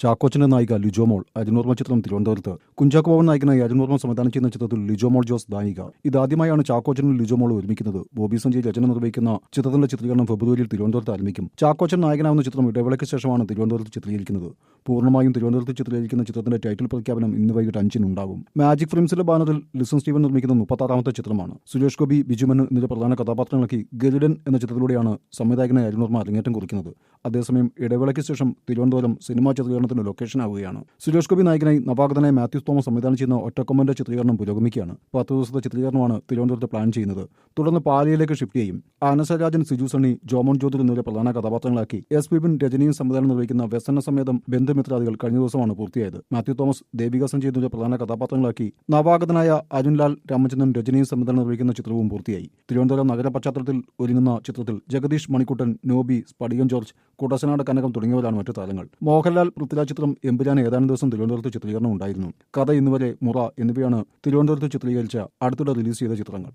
ചാക്കോച്ചന്റെ നായിക ലിജോമോൾ അരുൺവർമ്മ ചിത്രം തിരുവനന്തപുരത്ത്. കുഞ്ചാക്കോ ബോബൻ നായകനായി അരുൺവർമ്മ സംവിധാനം ചെയ്യുന്ന ചിത്രത്തിൽ ലിജോമോൾ ജോസ് നായിക. ഇതാദ്യമായാണ് ചാക്കോച്ചനും ലിജോമോളും ഒരുമിക്കുന്നത്. ബോബി സഞ്ജയ് രചന നിർവഹിക്കുന്ന ചിത്രത്തിന്റെ ചിത്രീകരണം ഫെബ്രുവരിയിൽ തിരുവനന്തപുരത്ത് ആരംഭിക്കും. ചാക്കോച്ചൻ നായകനാവുന്ന ചിത്രം ഇടവേളയ്ക്ക് ശേഷമാണ് തിരുവനന്തപുരത്ത് ചിത്രീകരിക്കുന്നത്. പൂർണ്ണമായും തിരുവനന്തപുരത്ത് ചിത്രീകരിക്കുന്ന ചിത്രത്തിന്റെ ടൈറ്റിൽ പ്രഖ്യാപനം ഇന്ന് വൈകിട്ട് 5-ന് ഉണ്ടാകും. മാജിക് ഫിലിംസിന്റെ ബാനറിൽ ലിസൺ സ്റ്റീവൻ നിർമ്മിക്കുന്ന 36ാമത്തെ ചിത്രമാണ്. സുരേഷ് ഗോപി, ബിജുമനു എന്നിവരെ പ്രധാന കഥാപാത്രങ്ങളാക്കി ഗരുഡൻ എന്ന ചിത്രത്തിലൂടെയാണ് സംവിധായകനായ അരുൺവർമ്മ അരങ്ങേറ്റം കുറിക്കുന്നത്. അതേസമയം ഇടവേളയ്ക്ക് ശേഷം തിരുവനന്തപുരം സിനിമാ ചിത്രീകരണത്തിന് ലൊക്കേഷനാവുകയാണ്. സുരേഷ് ഗോപി നായകനായി നവാഗതനായ മാത്യൂസ് തോമസ് സംവിധാനം ചെയ്യുന്ന ഒറ്റക്കൊമ്പന്റെ ചിത്രീകരണം പുരോഗമിക്കുകയാണ്. 10 ദിവസത്തെ ചിത്രീകരണമാണ് തിരുവനന്തപുരത്ത് പ്ലാൻ ചെയ്യുന്നത്. തുടർന്ന് പാലിയിലേക്ക് ഷിഫ്റ്റ് ചെയ്യും. ആനസരാജൻ, സിജു സണ്ണി, ജോമോൻ ജ്യോതി എന്നിവരെ പ്രധാന കഥാപാത്രങ്ങളാക്കി എസ് പിബിൻ രജനിയും സംവിധാനം നിർവഹിക്കുന്ന വ്യസന സമേതം ബന്ധുമിത്രാദികൾ കഴിഞ്ഞ ദിവസമാണ് പൂർത്തിയായത്. മാത്യു തോമസ്, ദേവിക സഞ്ജയ് എന്നിവരെ പ്രധാന കഥാപാത്രങ്ങളാക്കി നവാഗതനായ അരുൺലാൽ രാമചന്ദ്രൻ രജനിയും സംവിധാനം നിർവഹിക്കുന്ന ചിത്രവും പൂർത്തിയായി. തിരുവനന്തപുരം നഗര പശ്ചാത്തലത്തിൽ ഒരുങ്ങുന്ന ചിത്രത്തിൽ ജഗദീഷ് മണിക്കുട്ടൻ, നോബി, സ്പടികം ജോർജ്, കുട്ടസനാട് കനകം തുടങ്ങിയവരാണ് മറ്റു താരങ്ങൾ. മോഹൻലാൽ പൃഥ്വിരാജ് ചിത്രം എമ്പുരാൻ ഏതാനും ദിവസം തിരുവനന്തപുരത്ത് ചിത്രീകരണം ഉണ്ടായിരുന്നു. കഥ ഇന്നുവരെ, മുറ എന്നിവയാണ് തിരുവനന്തപുരത്ത് ചിത്രീകരിച്ച അടുത്തിടെ റിലീസ് ചെയ്ത ചിത്രങ്ങൾ.